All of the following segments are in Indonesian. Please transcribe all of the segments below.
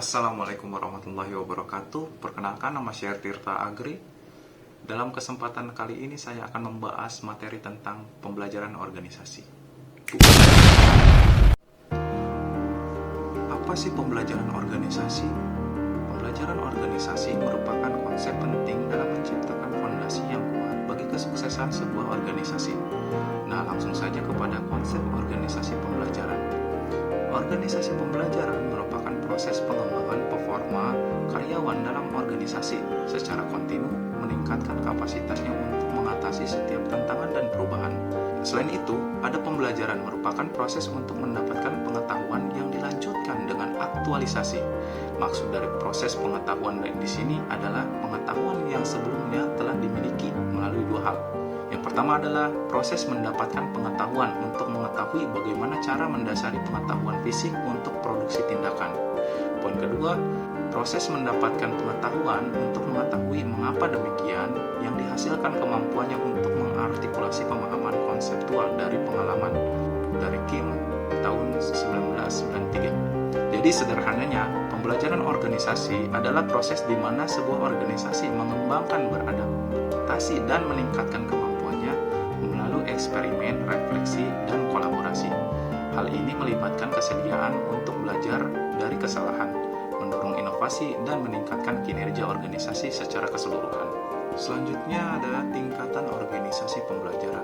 Assalamualaikum warahmatullahi wabarakatuh. Perkenalkan, nama saya Tirta Agri. Dalam kesempatan kali ini saya akan membahas materi tentang pembelajaran organisasi. Apa sih pembelajaran organisasi? Pembelajaran organisasi merupakan konsep penting dalam menciptakan fondasi yang kuat bagi kesuksesan sebuah organisasi. Nah, langsung saja kepada konsep organisasi pembelajaran. Organisasi pembelajaran merupakan proses pengembangan performa karyawan dalam organisasi secara kontinu, meningkatkan kapasitasnya untuk mengatasi setiap tantangan dan perubahan. Selain itu, ada pembelajaran merupakan proses untuk mendapatkan pengetahuan yang dilanjutkan dengan aktualisasi. Maksud dari proses pengetahuan di sini adalah pengetahuan yang sebelumnya telah dimiliki melalui dua hal. Yang pertama adalah proses mendapatkan pengetahuan untuk mengetahui bagaimana cara mendasari pengetahuan fisik untuk produksi tindakan. Poin kedua, proses mendapatkan pengetahuan untuk mengetahui mengapa demikian yang dihasilkan kemampuannya untuk mengartikulasi pemahaman konseptual dari pengalaman dari Kim tahun 1993. Jadi sederhananya, pembelajaran organisasi adalah proses di mana sebuah organisasi mengembangkan, beradaptasi, dan meningkatkan kemampuannya melalui eksperimen, refleksi, dan kolaborasi. Hal ini melibatkan kesediaan untuk belajar dari kesalahan, mendorong inovasi, dan meningkatkan kinerja organisasi secara keseluruhan. Selanjutnya adalah tingkatan organisasi pembelajaran.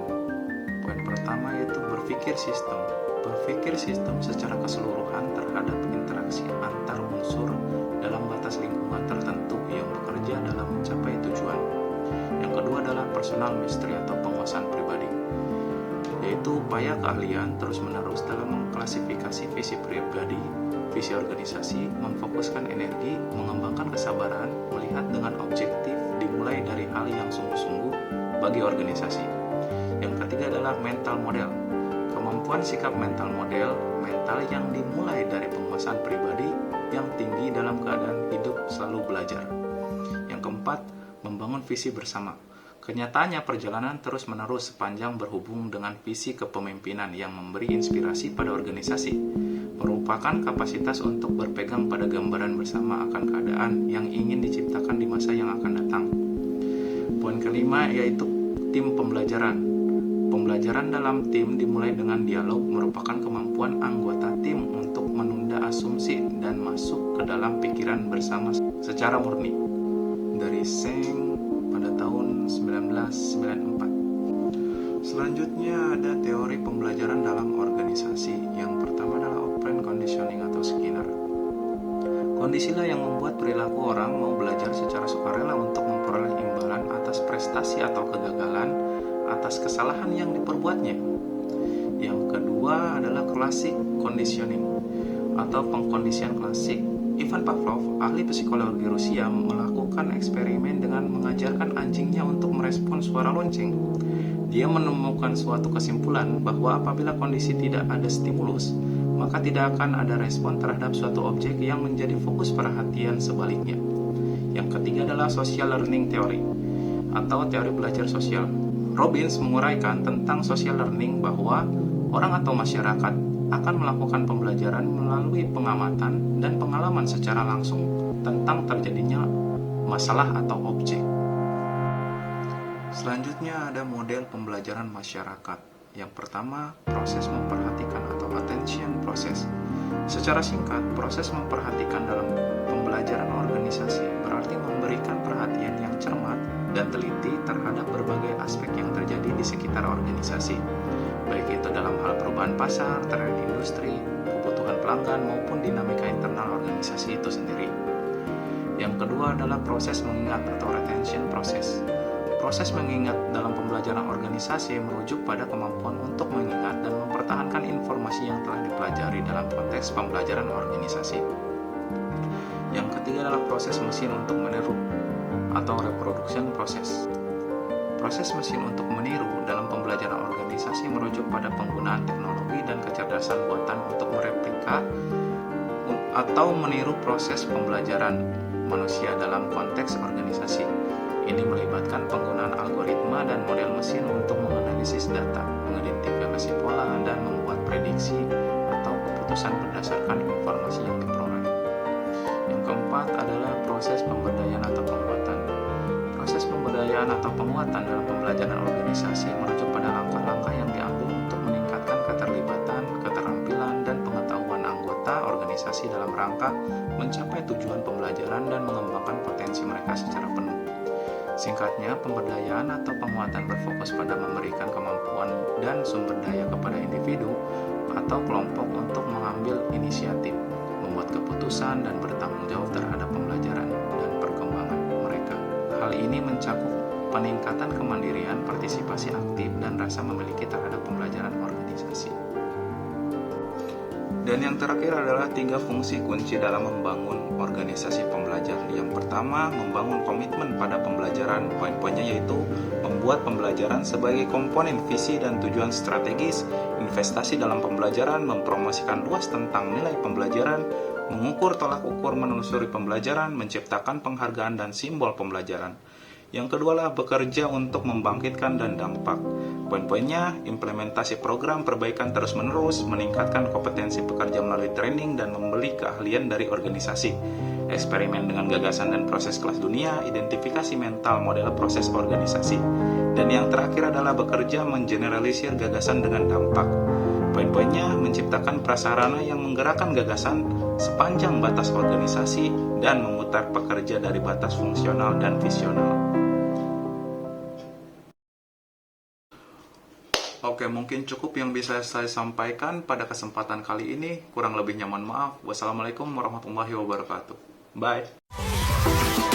Poin pertama yaitu berpikir sistem. Berpikir sistem secara keseluruhan terhadap interaksi antar unsur dalam batas lingkungan tertentu yang bekerja dalam mencapai tujuan. Yang kedua adalah personal mastery atau penguasaan pribadi, yaitu upaya keahlian terus-menerus dalam mengklasifikasi visi pribadi, visi organisasi, memfokuskan energi, mengembangkan kesabaran, melihat dengan objektif, dimulai dari hal yang sungguh-sungguh bagi organisasi. Yang ketiga adalah mental model. Kemampuan sikap mental model, mental yang dimulai dari penguasaan pribadi yang tinggi dalam keadaan hidup selalu belajar. Yang keempat, membangun visi bersama. Kenyataannya perjalanan terus-menerus sepanjang berhubung dengan visi kepemimpinan yang memberi inspirasi pada organisasi, merupakan kapasitas untuk berpegang pada gambaran bersama akan keadaan yang ingin diciptakan di masa yang akan datang. Poin kelima yaitu tim pembelajaran. Pembelajaran dalam tim dimulai dengan dialog, merupakan kemampuan anggota tim untuk menunda asumsi dan masuk ke dalam pikiran bersama secara murni. Dari Seng pada tahun 1994. Selanjutnya ada teori pembelajaran dalam organisasi. Yang pertama adalah operant conditioning atau Skinner. Kondisilah yang membuat perilaku orang mau belajar secara sukarela untuk memperoleh imbalan atas prestasi atau kegagalan atas kesalahan yang diperbuatnya. Yang kedua adalah classic conditioning atau pengkondisian klasik. Ivan Pavlov, ahli psikologi Rusia, melakukan eksperimen dengan mengajarkan anjingnya untuk merespon suara lonceng. Dia menemukan suatu kesimpulan bahwa apabila kondisi tidak ada stimulus, maka tidak akan ada respon terhadap suatu objek yang menjadi fokus perhatian sebaliknya. Yang ketiga adalah social learning theory atau teori belajar sosial. Robbins menguraikan tentang social learning bahwa orang atau masyarakat akan melakukan pembelajaran melalui pengamatan dan pengalaman secara langsung tentang terjadinya masalah atau objek. Selanjutnya ada model pembelajaran masyarakat. Yang pertama, proses memperhatikan atau attention process. Secara singkat, proses memperhatikan dalam pembelajaran organisasi berarti memberikan perhatian yang cermat dan teliti terhadap berbagai aspek yang terjadi di sekitar organisasi, baik itu dalam hal perubahan pasar, tren industri, kebutuhan pelanggan, maupun dinamika internal organisasi itu sendiri. Yang kedua adalah proses mengingat atau retention process. Proses mengingat dalam pembelajaran organisasi merujuk pada kemampuan untuk mengingat dan mempertahankan informasi yang telah dipelajari dalam konteks pembelajaran organisasi. Yang ketiga adalah proses mesin untuk meniru atau reproduction process. Proses mesin untuk meniru dalam pembelajaran organisasi merujuk pada penggunaan teknologi dan kecerdasan buatan untuk mereplika atau meniru proses pembelajaran manusia dalam konteks organisasi. Ini melibatkan penggunaan algoritma dan model mesin untuk menganalisis data, mengidentifikasi pola, dan membuat prediksi atau keputusan berdasarkan informasi yang diperoleh. Yang keempat adalah proses pemberdayaan atau penguatan. Proses pemberdayaan atau penguatan dalam pembelajaran organisasi merujuk pada langkah-langkah yang diambil untuk meningkatkan keterlibatan, keterampilan, dan pengetahuan anggota organisasi dalam rangka mencapai tujuan pembelajaran dan mengembangkan potensi mereka secara penuh. Singkatnya, pemberdayaan atau penguatan berfokus pada memberikan kemampuan dan sumber daya kepada individu atau kelompok untuk mengambil inisiatif, membuat keputusan, dan bertanggung jawab terhadap pembelajaran dan perkembangan mereka. Hal ini mencakup peningkatan kemandirian, partisipasi aktif, dan rasa memiliki terhadap pembelajaran organisasi. Dan yang terakhir adalah 3 fungsi kunci dalam membangun organisasi pembelajaran. Yang pertama, membangun komitmen pada pembelajaran. Poin-poinnya yaitu membuat pembelajaran sebagai komponen visi dan tujuan strategis, investasi dalam pembelajaran, mempromosikan luas tentang nilai pembelajaran, mengukur tolak ukur menelusuri pembelajaran, menciptakan penghargaan dan simbol pembelajaran. Yang kedua adalah bekerja untuk membangkitkan dan dampak. Poin-poinnya, implementasi program perbaikan terus-menerus, meningkatkan kompetensi pekerja melalui training dan membeli keahlian dari organisasi, eksperimen dengan gagasan dan proses kelas dunia, identifikasi mental model proses organisasi. Dan yang terakhir adalah bekerja mengeneralisir gagasan dengan dampak. Poin-poinnya, menciptakan prasarana yang menggerakkan gagasan sepanjang batas organisasi dan memutar pekerja dari batas fungsional dan visional. Oke, mungkin cukup yang bisa saya sampaikan pada kesempatan kali ini. Kurang lebihnya mohon maaf. Wassalamualaikum warahmatullahi wabarakatuh. Bye.